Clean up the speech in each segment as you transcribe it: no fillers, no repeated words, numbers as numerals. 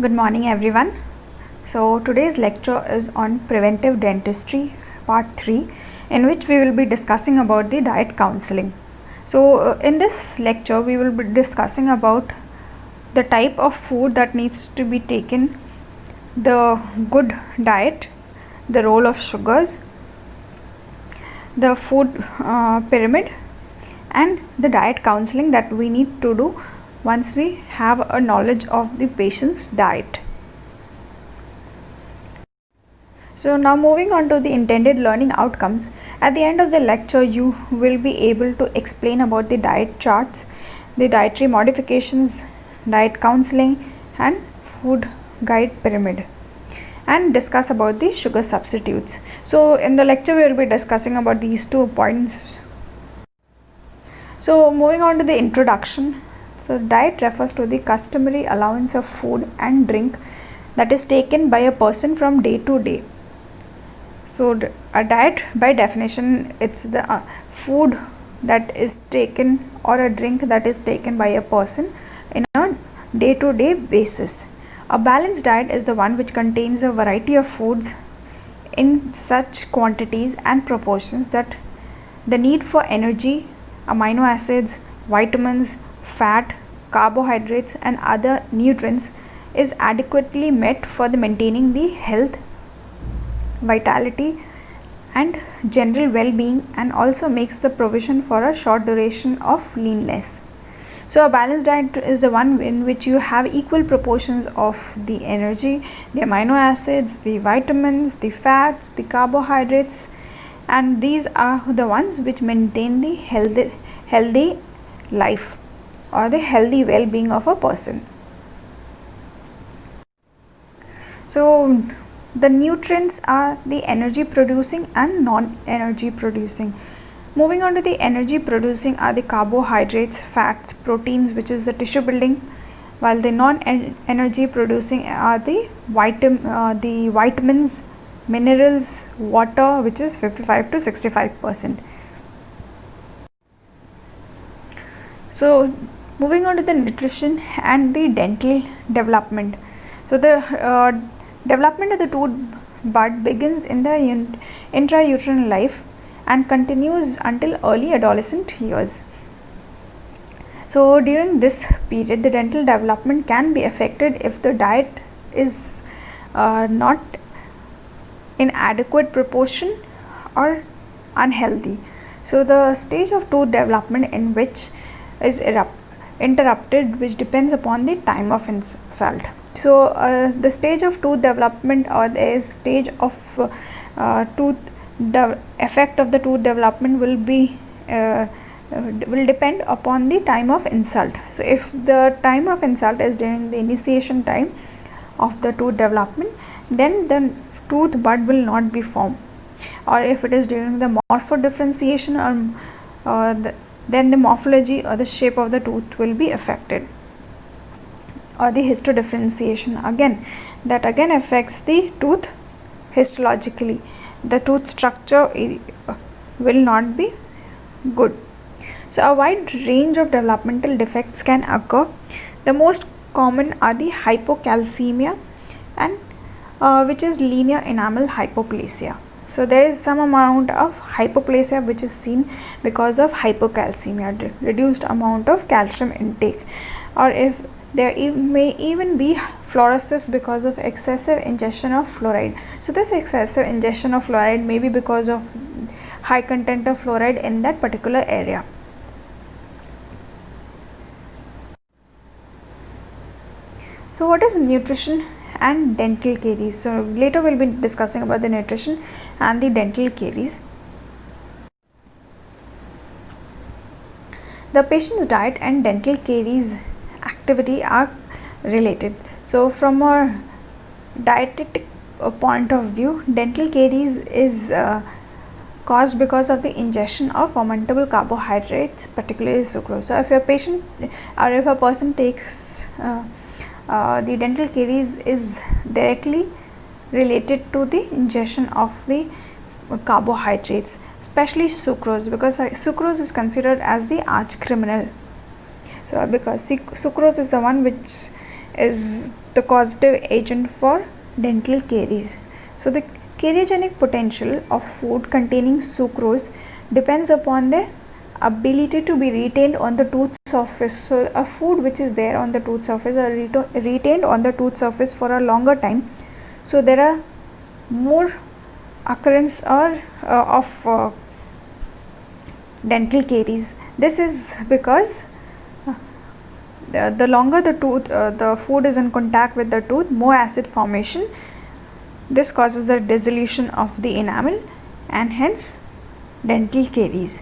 Good morning everyone. So today's lecture is on Preventive Dentistry Part 3, in which we will be discussing about the diet counseling. So in this lecture we will be discussing about the type of food that needs to be taken, the good diet, the role of sugars, the food pyramid, and the diet counseling that we need to do once we have a knowledge of the patient's diet. So now moving on to the intended learning outcomes. At the end of the lecture you will be able to explain about the diet charts, the dietary modifications, diet counseling and food guide pyramid, and discuss about the sugar substitutes. So in the lecture we will be discussing about these 2 points. So moving on to the introduction. So diet refers to the customary allowance of food and drink that is taken by a person from day to day. So a diet by definition, it's the food that is taken or a drink that is taken by a person in a day to day basis. A balanced diet is the one which contains a variety of foods in such quantities and proportions that the need for energy, amino acids, vitamins, fat, carbohydrates and other nutrients is adequately met for the maintaining the health, vitality and general well-being, and also makes the provision for a short duration of leanness. So a balanced diet is the one in which you have equal proportions of the energy, the amino acids, the vitamins, the fats, the carbohydrates, and these are the ones which maintain the healthy life or the healthy well-being of a person. So the nutrients are the energy producing and non-energy producing. Moving on to the energy producing are the carbohydrates, fats, proteins, which is the tissue building, while the non-energy producing are the vitamins, minerals, water, which is 55 to 65%. So moving on to the nutrition and the dental development. So the development of the tooth bud begins in the intrauterine life and continues until early adolescent years. So during this period the dental development can be affected if the diet is not in adequate proportion or unhealthy. So the stage of tooth development in which is interrupted, which depends upon the time of insult. So the stage of tooth development or the stage of effect of the tooth development will depend upon the time of insult. So if the time of insult is during the initiation time of the tooth development, then the tooth bud will not be formed, or if it is during the morphodifferentiation then the morphology or the shape of the tooth will be affected, or the histodifferentiation that again affects the tooth histologically. The tooth structure will not be good. So a wide range of developmental defects can occur. The most common are the hypocalcemia and which is linear enamel hypoplasia. So there is some amount of hypoplasia which is seen because of hypocalcemia, reduced amount of calcium intake, or if there may even be fluorosis because of excessive ingestion of fluoride. So this excessive ingestion of fluoride may be because of high content of fluoride in that particular area. So what is nutrition and dental caries? So later we'll be discussing about the nutrition and the dental caries. The patient's diet and dental caries activity are related. So from a dietetic point of view, dental caries is caused because of the ingestion of fermentable carbohydrates, particularly sucrose. So if a patient or if a person takes the dental caries is directly related to the ingestion of the carbohydrates, especially sucrose, because sucrose is considered as the arch criminal. So because sucrose is the one which is the causative agent for dental caries. So the cariogenic potential of food containing sucrose depends upon the ability to be retained on the tooth surface. So a food which is there on the tooth surface or retained on the tooth surface for a longer time, so there are more occurrence of dental caries. This is because the longer the food is in contact with the tooth, more acid formation. This causes the dissolution of the enamel and hence dental caries.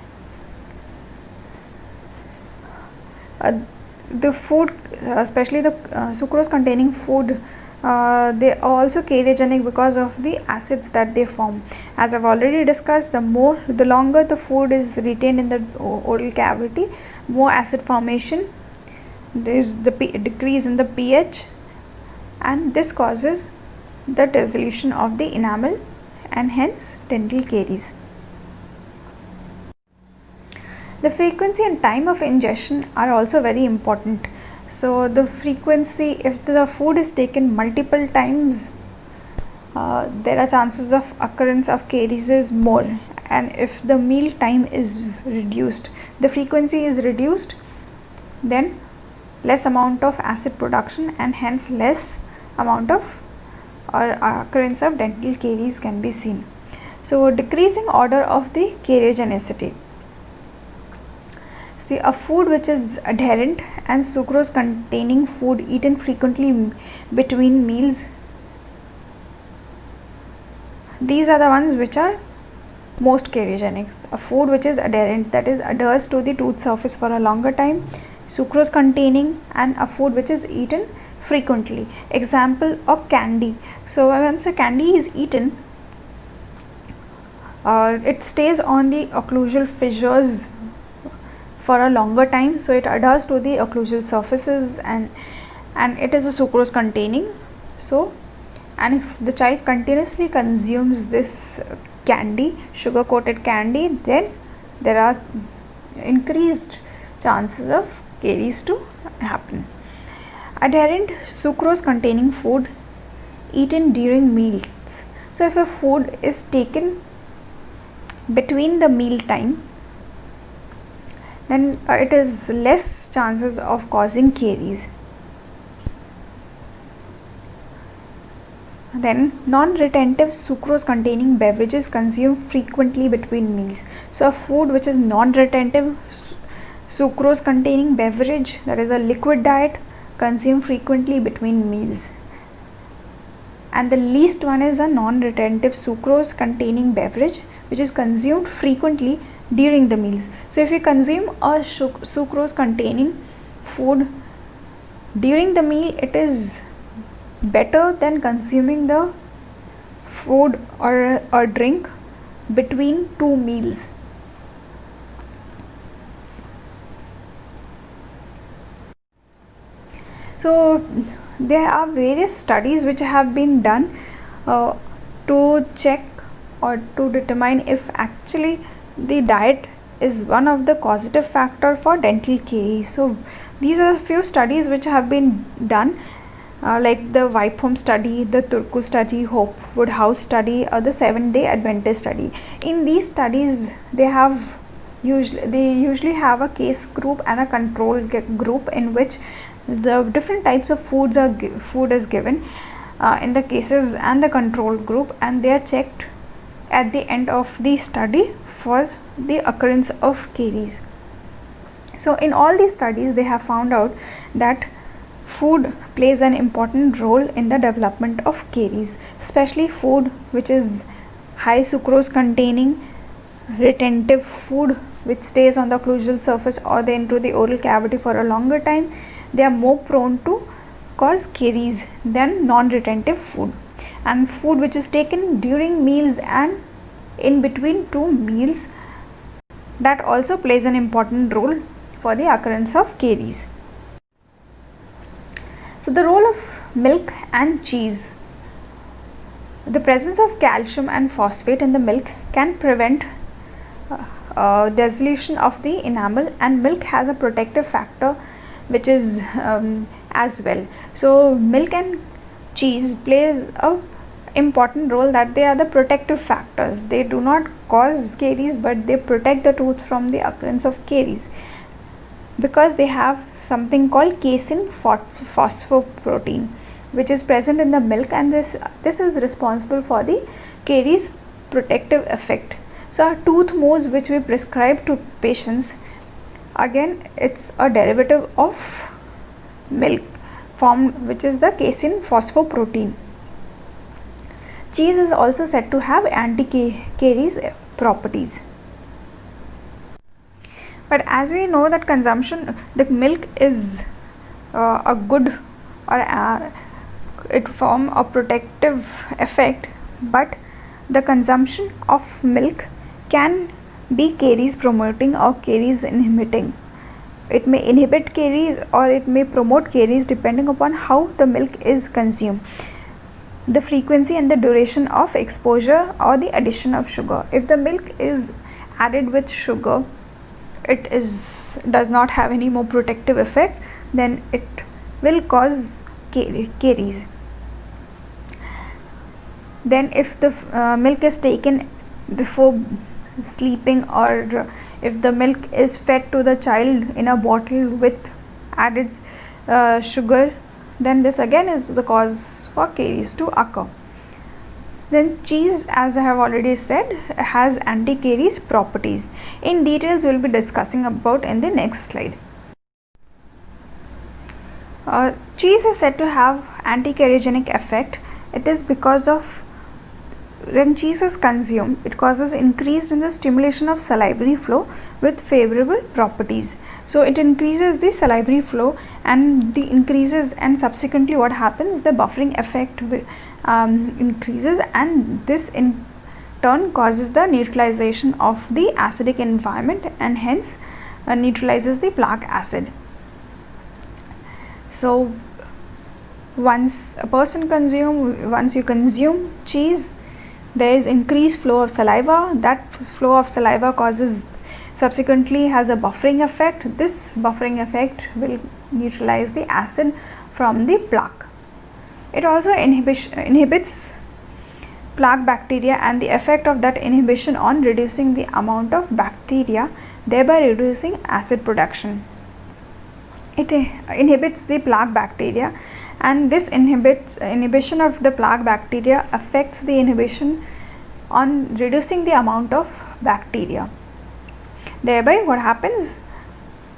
The food, especially the sucrose containing food, they are also cariogenic because of the acids that they form. As I've already discussed, the longer the food is retained in the oral cavity, more acid formation. There is the decrease in the pH, and this causes the dissolution of the enamel and hence dental caries. The frequency and time of ingestion are also very important. So the frequency, if the food is taken multiple times, there are chances of occurrence of caries is more, and if the meal time is reduced, the frequency is reduced, then less amount of acid production and hence less amount of or occurrence of dental caries can be seen. So decreasing order of the cariogenicity. See, a food which is adherent and sucrose containing food eaten frequently between meals, these are the ones which are most cariogenic. A food which is adherent, that is adheres to the tooth surface for a longer time, sucrose containing, and a food which is eaten frequently. Example of candy. So once a candy is eaten, it stays on the occlusal fissures for a longer time, so it adheres to the occlusal surfaces, and it is a sucrose containing. So, and if the child continuously consumes this candy, sugar coated candy, then there are increased chances of caries to happen. Adherent sucrose containing food eaten during meals. So if a food is taken between the meal time, then it is less chances of causing caries. Then non-retentive sucrose containing beverages consumed frequently between meals. So a food which is non-retentive sucrose containing beverage, that is a liquid diet, consumed frequently between meals. And the least one is a non-retentive sucrose containing beverage which is consumed frequently during the meals. So if you consume a sucrose containing food during the meal, it is better than consuming the food or drink between two meals. So there are various studies which have been done to check or to determine if actually the diet is one of the causative factor for dental caries. So these are a few studies which have been done, like the White study, the Turku study, Hopewood House study, or the 7-day Adventist study. In these studies, they usually have a case group and a control group in which the different types of food is given in the cases and the control group, and they are checked at the end of the study for the occurrence of caries. So in all these studies, they have found out that food plays an important role in the development of caries, especially food which is high sucrose containing, retentive food which stays on the occlusal surface or into the oral cavity for a longer time. They are more prone to cause caries than non-retentive food. And food which is taken during meals and in between two meals, that also plays an important role for the occurrence of caries. So the role of milk and cheese. The presence of calcium and phosphate in the milk can prevent dissolution of the enamel, and milk has a protective factor which is as well. So milk and cheese plays a important role, that they are the protective factors. They do not cause caries, but they protect the tooth from the occurrence of caries, because they have something called casein phosphoprotein, which is present in the milk, and this is responsible for the caries protective effect. So our tooth mousse which we prescribe to patients, again it's a derivative of milk formed, which is the casein phosphoprotein. Cheese is also said to have anti-caries properties. But as we know that consumption, the milk is a good, or it form a protective effect, but the consumption of milk can be caries promoting or caries inhibiting. It may inhibit caries or it may promote caries depending upon how the milk is consumed, the frequency and the duration of exposure, or the addition of sugar. If the milk is added with sugar, it does not have any more protective effect, then it will cause caries. Then if the milk is taken before sleeping, or if the milk is fed to the child in a bottle with added sugar, then this again is the cause for caries to occur. Then cheese, as I have already said, has anti-caries properties. In details we will be discussing about in the next slide. Cheese is said to have anti-cariogenic effect. It is because of when cheese is consumed, it causes increase in the stimulation of salivary flow with favorable properties. So it increases the salivary flow, and and subsequently what happens, the buffering effect increases, and this in turn causes the neutralization of the acidic environment, and hence neutralizes the plaque acid. So once you consume cheese, there is increased flow of saliva. That flow of saliva subsequently has a buffering effect. This buffering effect will neutralize the acid from the plaque. It also inhibits plaque bacteria, and the effect of that inhibition on reducing the amount of bacteria, thereby reducing acid production. It inhibits the plaque bacteria, and this inhibition of the plaque bacteria affects the inhibition on reducing the amount of bacteria. Thereby what happens,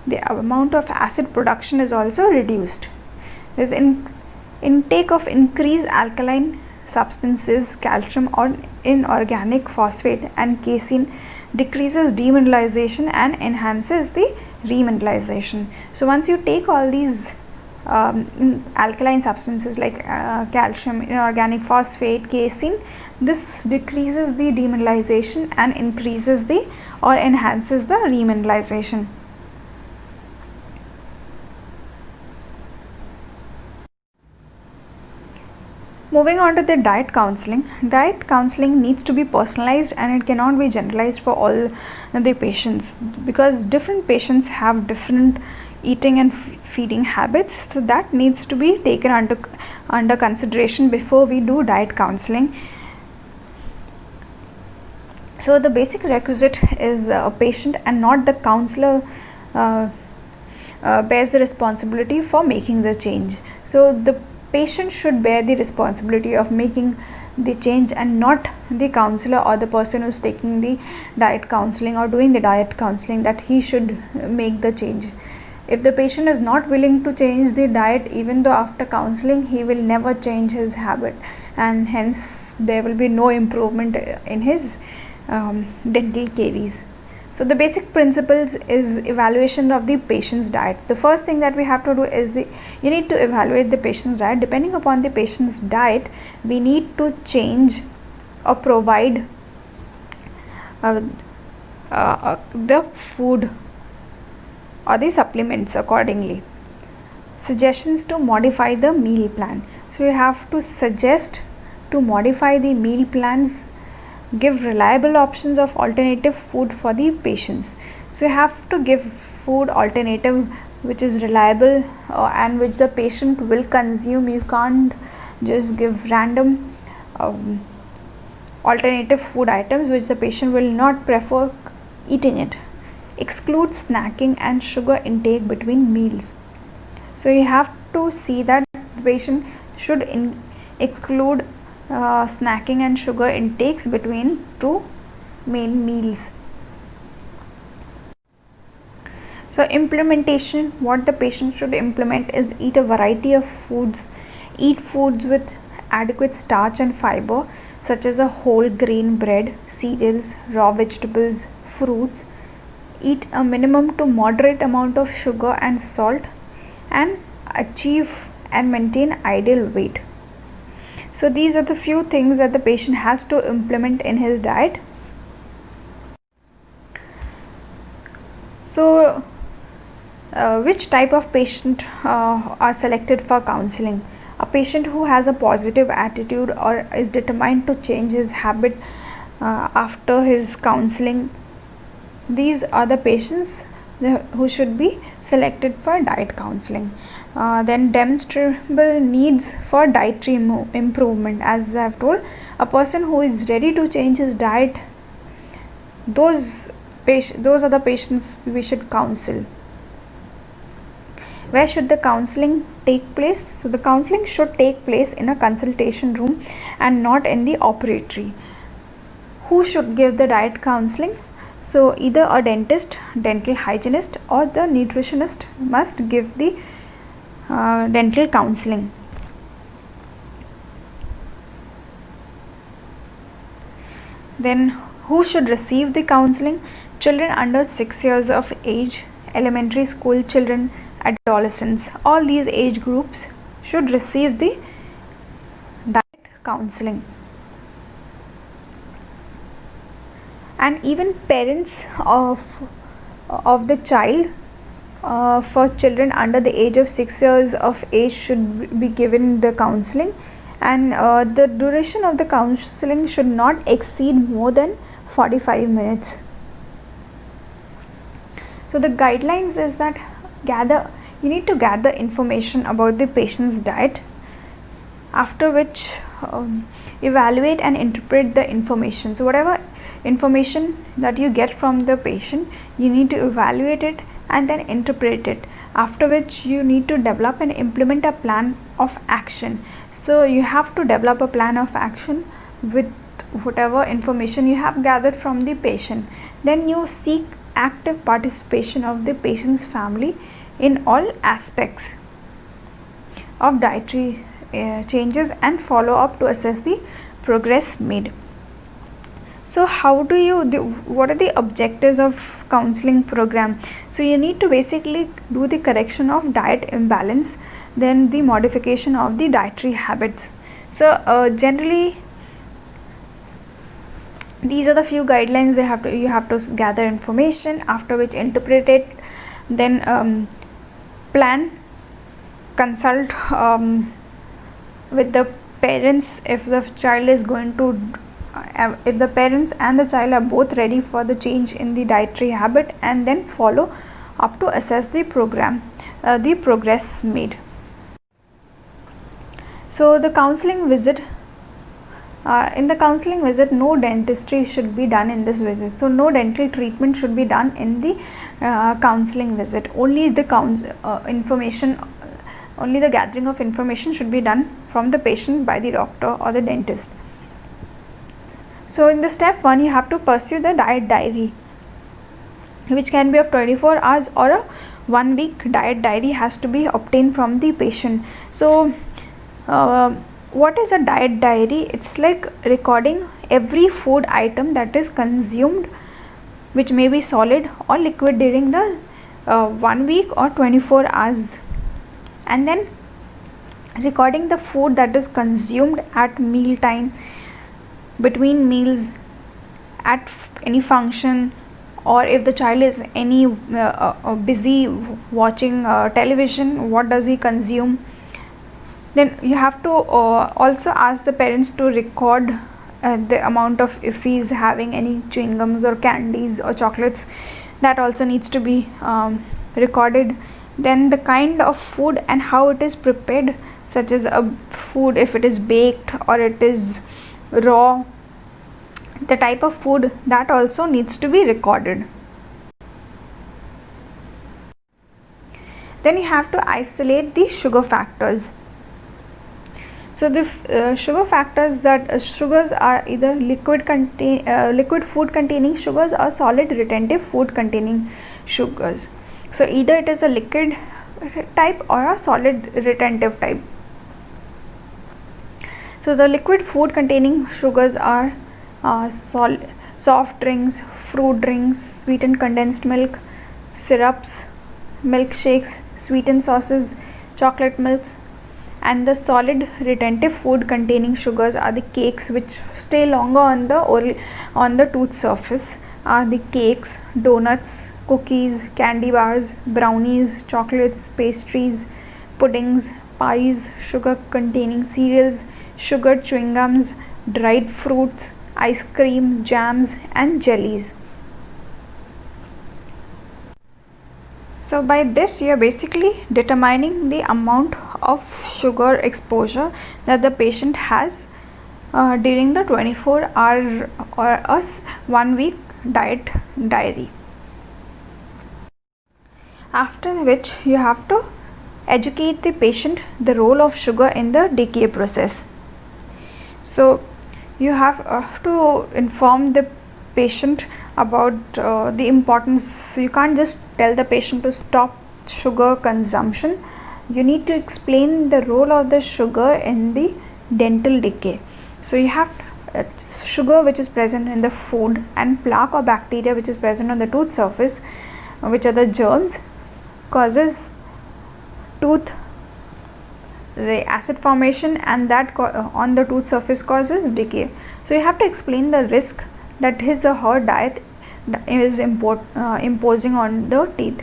the amount of acid production is also reduced. There is intake of increased alkaline substances, calcium or inorganic phosphate, and casein decreases demineralization and enhances the remineralization. So once you take all these alkaline substances like calcium, inorganic phosphate, casein, this decreases the demineralization and increases the or enhances the remineralization. Moving on to the diet counseling. Diet counseling needs to be personalized, and it cannot be generalized for all the patients, because different patients have different eating and feeding habits. So that needs to be taken under consideration before we do diet counseling. So the basic requisite is a patient and not the counselor bears the responsibility for making the change. So the patient should bear the responsibility of making the change, and not the counselor or the person who is taking the diet counseling or doing the diet counseling, that he should make the change. If the patient is not willing to change the diet, even though after counseling, he will never change his habit, and hence there will be no improvement in his dental caries. So the basic principles is evaluation of the patient's diet. The first thing that we have to do is you need to evaluate the patient's diet. Depending upon the patient's diet, we need to change or provide the food or the supplements accordingly. Suggestions to modify the meal plan. So you have to suggest to modify the meal plans, give reliable options of alternative food for the patients. So you have to give food alternative which is reliable and which the patient will consume. You can't just give random alternative food items which the patient will not prefer eating it. Exclude snacking and sugar intake between meals. So you have to see that the patient should exclude snacking and sugar intakes between two main meals. So implementation, what the patient should implement is eat a variety of foods. Eat foods with adequate starch and fiber, such as a whole grain bread, cereals, raw vegetables, fruits. Eat a minimum to moderate amount of sugar and salt, and achieve and maintain ideal weight. So these are the few things that the patient has to implement in his diet. So which type of patient are selected for counseling? A patient who has a positive attitude or is determined to change his habit after his counseling. These are the patients who should be selected for diet counseling. Then demonstrable needs for dietary improvement. As I have told, a person who is ready to change his diet, those are the patients we should counsel. Where should the counseling take place? So the counseling should take place in a consultation room and not in the operatory. Who should give the diet counseling? So either a dentist, dental hygienist, or the nutritionist must give the dental counseling. Then who should receive the counseling? Children under 6 years of age, elementary school children, adolescents, all these age groups should receive the diet counseling. And even parents of the child, for children under the age of 6 years of age should be given the counseling, and the duration of the counseling should not exceed more than 45 minutes. So the guidelines is that you need to gather information about the patient's diet, after which evaluate and interpret the information. So whatever information that you get from the patient, you need to evaluate it and then interpret it, after which you need to develop and implement a plan of action. So you have to develop a plan of action with whatever information you have gathered from the patient. Then you seek active participation of the patient's family in all aspects of dietary changes and follow up to assess the progress made. So what are the objectives of counseling program? So you need to basically do the correction of diet imbalance, then the modification of the dietary habits. So generally these are the few guidelines you have to gather information, after which interpret it, then plan, consult with the parents if the child is going to if the parents and the child are both ready for the change in the dietary habit, and then follow up to assess the the progress made. So the counseling visit, in the counseling visit, no dentistry should be done in this visit. So no dental treatment should be done in the counseling visit. Only the only the gathering of information should be done from the patient by the doctor or the dentist. So in the step 1, you have to pursue the diet diary, which can be of 24 hours or a 1 week diet diary has to be obtained from the patient. So what is a diet diary? It's like recording every food item that is consumed, which may be solid or liquid, during the 1 week or 24 hours, and then recording the food that is consumed at meal time, between meals, at any function, or if the child is any busy watching television, what does he consume. Then you have to also ask the parents to record the amount of, if he is having any chewing gums or candies or chocolates, that also needs to be recorded. then the kind of food and how it is prepared, such as a food if it is baked or it is raw, the type of food, that also needs to be recorded. Then you have to isolate the sugar factors. So the sugar factors, that sugars are either liquid food containing sugars or solid retentive food containing sugars. So either it is a liquid type or a solid retentive type. So the liquid food containing sugars are soft drinks, fruit drinks, sweetened condensed milk, syrups, milkshakes, sweetened sauces, chocolate milks. And the solid retentive food containing sugars are the cakes which stay longer on the tooth surface, are the cakes, donuts, cookies, candy bars, brownies, chocolates, pastries, puddings, pies, sugar containing cereals, sugared chewing gums, dried fruits, ice cream, jams and jellies. So by this you are basically determining the amount of sugar exposure that the patient has during the 24-hour or a 1 week diet diary. After which you have to educate the patient the role of sugar in the decay process. So you have to inform the patient about the importance. You can't just tell the patient to stop sugar consumption. You need to explain the role of the sugar in the dental decay. So you have sugar which is present in the food and plaque or bacteria which is present on the tooth surface, which are the germs, causes the acid formation, and that on the tooth surface causes decay. So you have to explain the risk that his or her diet is imposing on the teeth.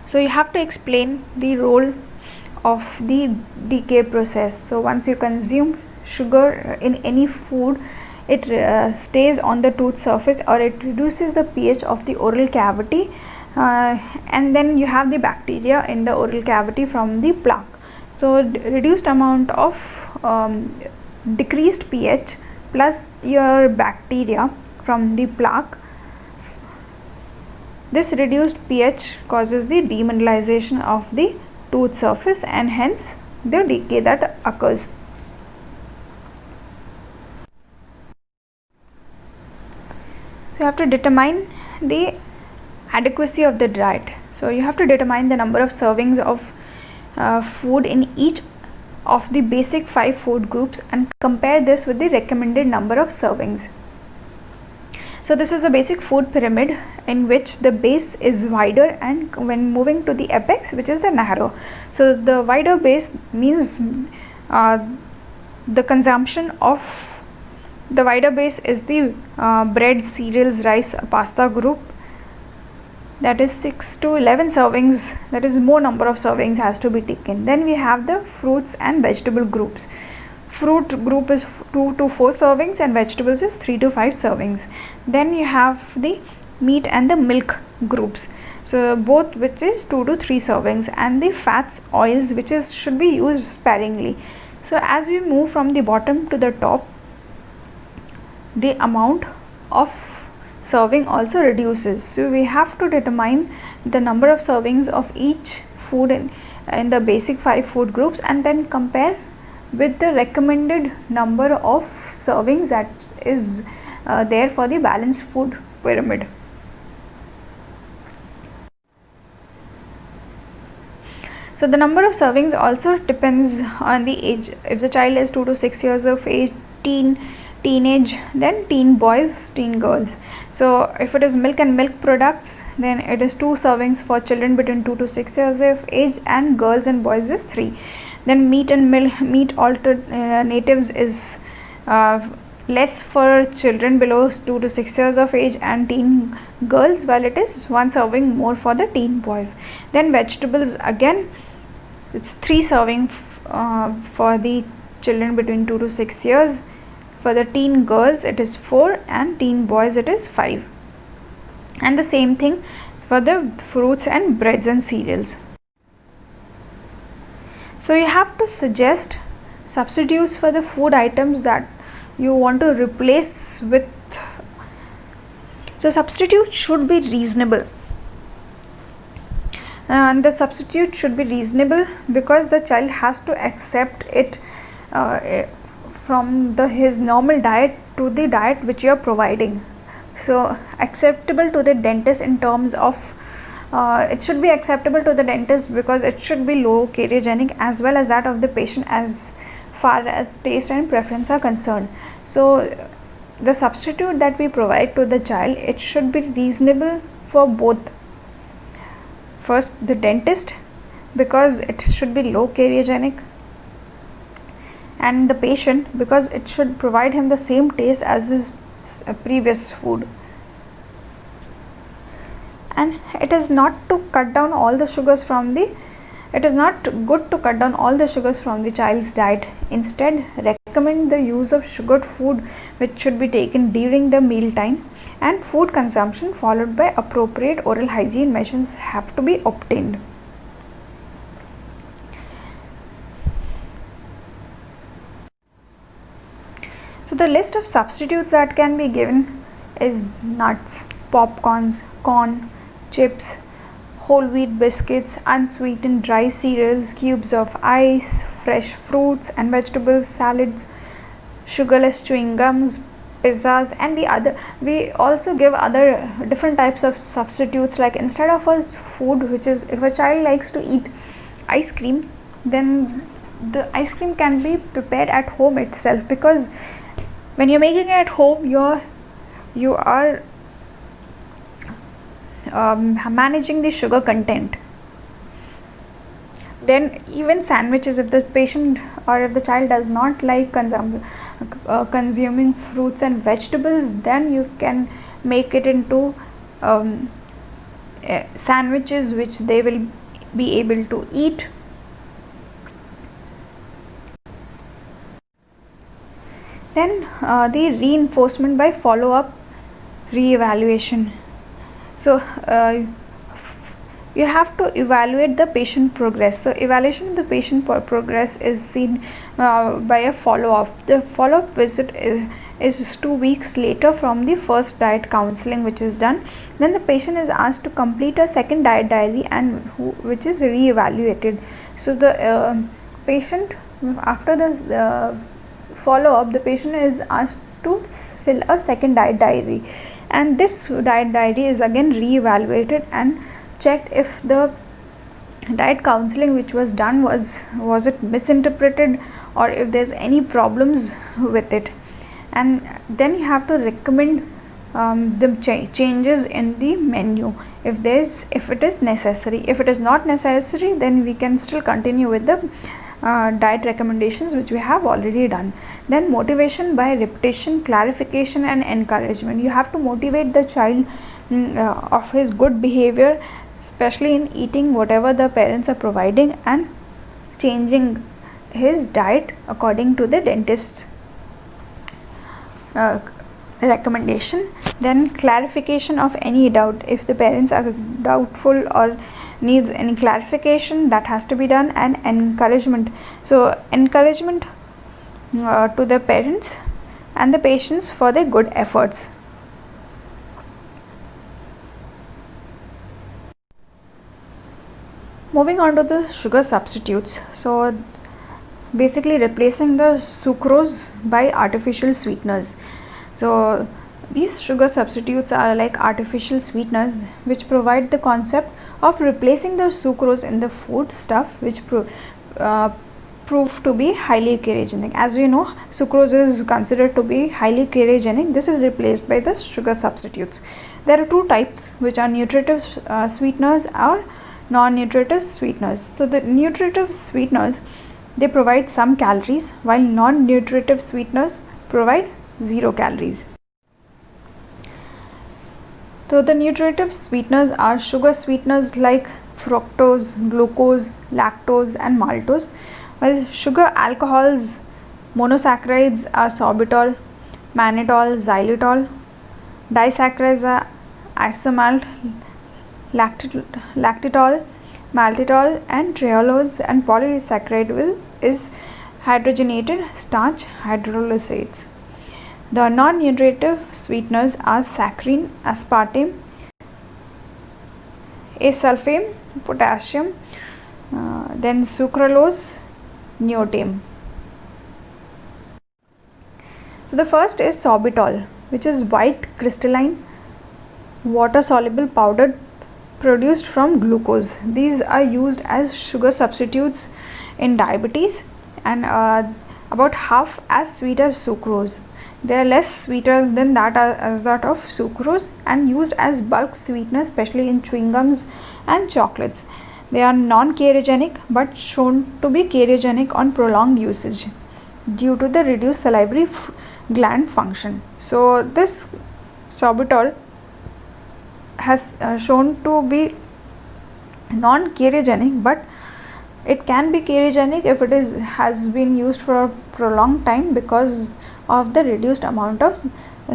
So you have to explain the role of the decay process. So once you consume sugar in any food, it stays on the tooth surface or it reduces the pH of the oral cavity, and then you have the bacteria in the oral cavity from the plaque. So reduced amount of decreased pH plus your bacteria from the plaque, this reduced pH causes the demineralization of the tooth surface and hence the decay that occurs. So you have to determine the adequacy of the diet. So you have to determine the number of servings of food in each of the basic 5 food groups and compare this with the recommended number of servings. So this is the basic food pyramid in which the base is wider and when moving to the apex, which is the narrow. So the wider base means the consumption of the wider base is the bread, cereals, rice, pasta group, that is 6 to 11 servings, that is more number of servings has to be taken. Then we have the fruits and vegetable groups. Fruit group is 2 to 4 servings and vegetables is 3 to 5 servings. Then you have the meat and the milk groups, so both which is 2 to 3 servings, and the fats, oils, which is should be used sparingly. So as we move from the bottom to the top, the amount of serving also reduces. So we have to determine the number of servings of each food in the basic 5 food groups and then compare with the recommended number of servings that is there for the balanced food pyramid. So the number of servings also depends on the age. If the child is 2 to 6 years of age, teenage, then teen boys, teen girls. So if it is milk and milk products, then it is 2 servings for children between 2 to 6 years of age, and girls and boys is 3. Then meat alternatives is less for children below 2 to 6 years of age and teen girls, while it is 1 serving more for the teen boys. Then vegetables, again it's 3 serving for the children between 2 to 6 years. For the teen girls it is 4 and teen boys it is 5. And the same thing for the fruits and breads and cereals. So you have to suggest substitutes for the food items that you want to replace with. So substitutes should be reasonable, and the substitute should be reasonable because the child has to accept it from his normal diet to the diet which you are providing. So acceptable to the dentist in terms of it should be acceptable to the dentist because it should be low cariogenic as well as that of the patient as far as taste and preference are concerned. So the substitute that we provide to the child, it should be reasonable for both. First, the dentist, because it should be low cariogenic, and the patient because it should provide him the same taste as his previous food. And it is not to cut down all the sugars from the it is not good to cut down all the sugars from the child's diet. Instead, recommend the use of sugared food which should be taken during the meal time, and food consumption followed by appropriate oral hygiene measures have to be obtained. So the list of substitutes that can be given is nuts, popcorns, corn, chips, whole wheat biscuits, unsweetened dry cereals, cubes of ice, fresh fruits and vegetables, salads, sugarless chewing gums, pizzas, and we also give other different types of substitutes. Like instead of a food which is, if a child likes to eat ice cream, then the ice cream can be prepared at home itself, because when you're making it at home, you are managing the sugar content. Then even sandwiches, if the patient or if the child does not like consuming fruits and vegetables, then you can make it into sandwiches which they will be able to eat. Then the reinforcement by follow-up re-evaluation. So you have to evaluate the patient progress. So evaluation of the patient progress is seen by a follow-up. The follow-up visit is 2 weeks later from the first diet counseling which is done. Then the patient is asked to complete a second diet diary which is re-evaluated. So the patient, after the follow-up, the patient is asked to fill a second diet diary, and this diet diary is again re-evaluated and checked if the diet counseling which was done was it misinterpreted or if there's any problems with it. And then you have to recommend the changes in the menu if it is necessary. If it is not necessary, then we can still continue with the diet recommendations which we have already done. Then motivation by repetition, clarification and encouragement. You have to motivate the child of his good behavior, especially in eating whatever the parents are providing and changing his diet according to the dentist's recommendation. Then clarification of any doubt. If the parents are doubtful or needs any clarification, that has to be done. And encouragement. So encouragement to the parents and the patients for their good efforts. Moving on to the sugar substitutes. So basically replacing the sucrose by artificial sweeteners. So these sugar substitutes are like artificial sweeteners which provide the concept of replacing the sucrose in the food stuff, which prove to be highly carcinogenic. As we know, sucrose is considered to be highly carcinogenic. This is replaced by the sugar substitutes. There are two types, which are nutritive sweeteners or non-nutritive sweeteners. So the nutritive sweeteners, they provide some calories, while non-nutritive sweeteners provide 0 calories. So the nutritive sweeteners are sugar sweeteners like fructose, glucose, lactose and maltose, while sugar alcohols, monosaccharides are sorbitol, mannitol, xylitol. Disaccharides are isomalt, lactitol, maltitol, and trehalose, and polysaccharide is hydrogenated starch hydrolysates. The non-nutritive sweeteners are saccharin, aspartame, asulfame, potassium, then sucralose, neotame. So the first is sorbitol, which is white crystalline water soluble powder produced from glucose. These are used as sugar substitutes in diabetes and about half as sweet as sucrose. They are less sweeter than that as that of sucrose and used as bulk sweetener, especially in chewing gums and chocolates. They are non-cariogenic but shown to be cariogenic on prolonged usage due to the reduced salivary gland function. So this sorbitol has shown to be non-cariogenic, but it can be cariogenic if it has been used for a prolonged time because of the reduced amount of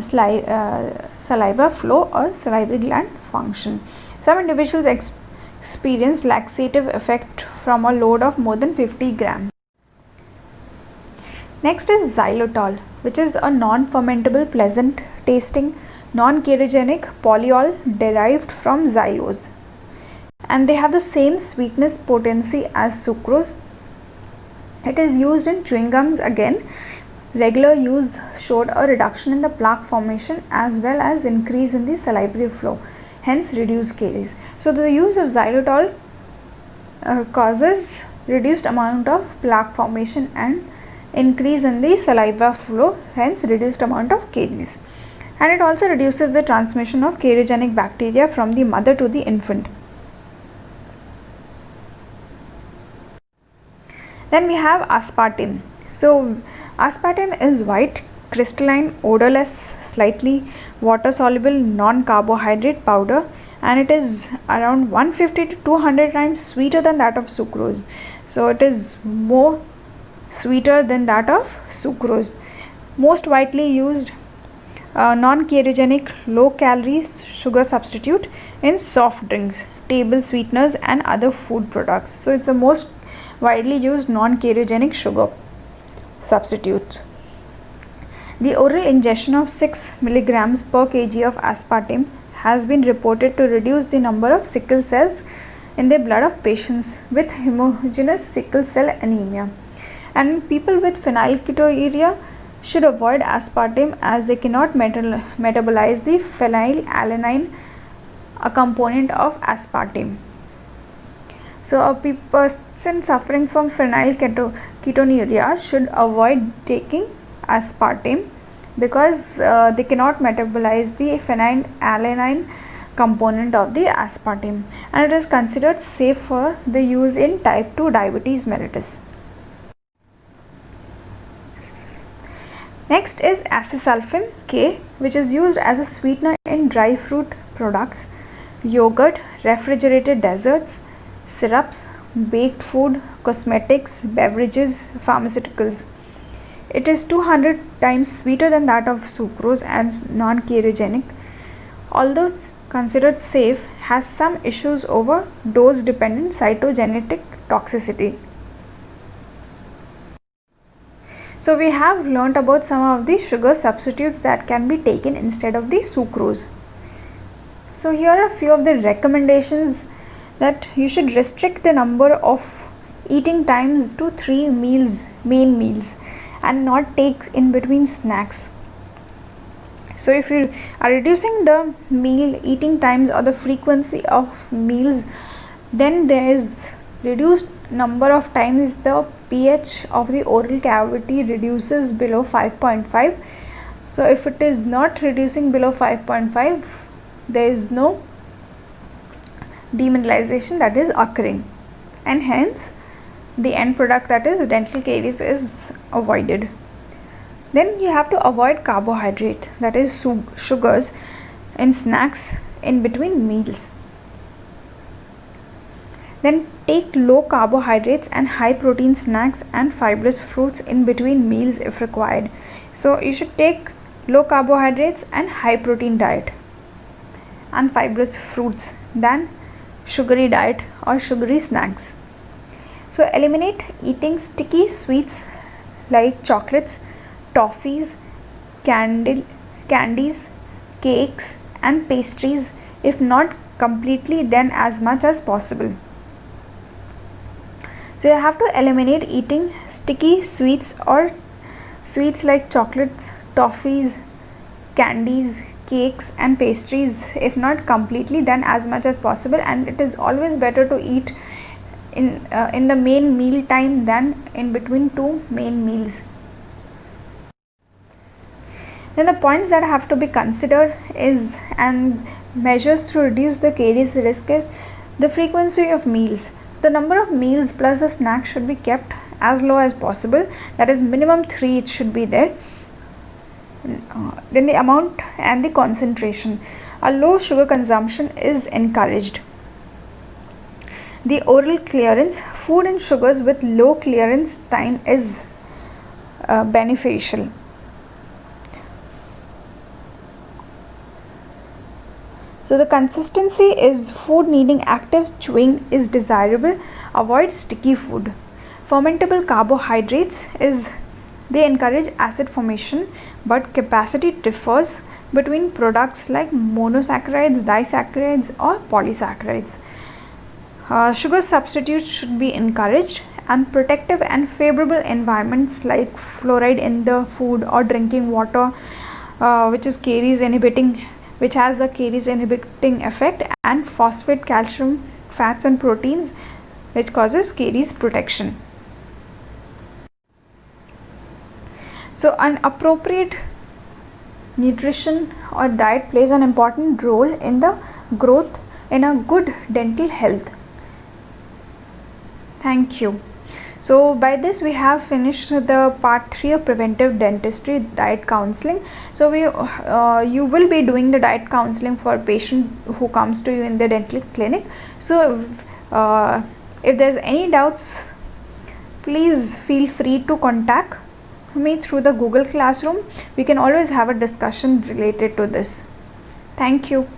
saliva flow or salivary gland function. Some individuals experience laxative effect from a load of more than 50 grams. Next is xylitol, which is a non-fermentable, pleasant tasting, non-cariogenic polyol derived from xylose, and they have the same sweetness potency as sucrose. It is used in chewing gums. Again, regular use showed a reduction in the plaque formation as well as increase in the salivary flow, hence reduced caries. So the use of xylitol causes reduced amount of plaque formation and increase in the saliva flow, hence reduced amount of caries. And it also reduces the transmission of cariogenic bacteria from the mother to the infant. Then we have aspartame. So aspartame is white, crystalline, odorless, slightly water soluble, non-carbohydrate powder, and it is around 150 to 200 times sweeter than that of sucrose. So it is more sweeter than that of sucrose. Most widely used non-cariogenic, low calories sugar substitute in soft drinks, table sweeteners, and other food products. So it's the most widely used non-cariogenic sugar substitute. The oral ingestion of 6 milligrams per kg of aspartame has been reported to reduce the number of sickle cells in the blood of patients with homogeneous sickle cell anemia. And people with phenylketonuria should avoid aspartame as they cannot metabolize the phenylalanine, a component of aspartame. So a person suffering from phenylketonuria should avoid taking aspartame because they cannot metabolize the phenylalanine component of the aspartame, and it is considered safe for the use in type 2 diabetes mellitus. Next is acesulfame K, which is used as a sweetener in dry fruit products, yogurt, refrigerated desserts, syrups, baked food, cosmetics, beverages, pharmaceuticals. It is 200 times sweeter than that of sucrose and non-cariogenic. Although considered safe, has some issues over dose-dependent cytogenetic toxicity. So we have learnt about some of the sugar substitutes that can be taken instead of the sucrose. So here are a few of the recommendations: that you should restrict the number of eating times to 3 main meals, and not take in between snacks. So if you are reducing the meal eating times or the frequency of meals, then there is reduced number of times the pH of the oral cavity reduces below 5.5. So if it is not reducing below 5.5, there is no demineralization that is occurring, and hence the end product, that is dental caries, is avoided. Then you have to avoid carbohydrate, that is sugars, in snacks in between meals. Then take low carbohydrates and high protein snacks and fibrous fruits in between meals if required. So you should take low carbohydrates and high protein diet and fibrous fruits than sugary diet or sugary snacks. So eliminate eating sticky sweets like chocolates, toffees, candies, cakes and pastries, if not completely then as much as possible. So you have to eliminate eating sticky sweets or sweets like chocolates, toffees, candies, cakes and pastries, if not completely then as much as possible, and it is always better to eat in the main meal time than in between two main meals. Then the points that have to be considered is and measures to reduce the caries risk is the frequency of meals. So the number of meals plus the snack should be kept as low as possible, that is minimum 3 it should be there. Then the amount and the concentration. A low sugar consumption is encouraged. The oral clearance, food and sugars with low clearance time is beneficial. So the consistency is food needing active chewing is desirable. Avoid sticky food. Fermentable carbohydrates is they encourage acid formation, but capacity differs between products like monosaccharides, disaccharides or polysaccharides. Sugar substitutes should be encouraged, and protective and favorable environments like fluoride in the food or drinking water, which has the caries inhibiting effect, and phosphate, calcium, fats and proteins, which causes caries protection. So an appropriate nutrition or diet plays an important role in the growth in a good dental health. Thank you. So by this we have finished the part 3 of preventive dentistry diet counseling. So you will be doing the diet counseling for a patient who comes to you in the dental clinic. So if there's any doubts, please feel free to contact me through the Google Classroom. We can always have a discussion related to this. Thank you.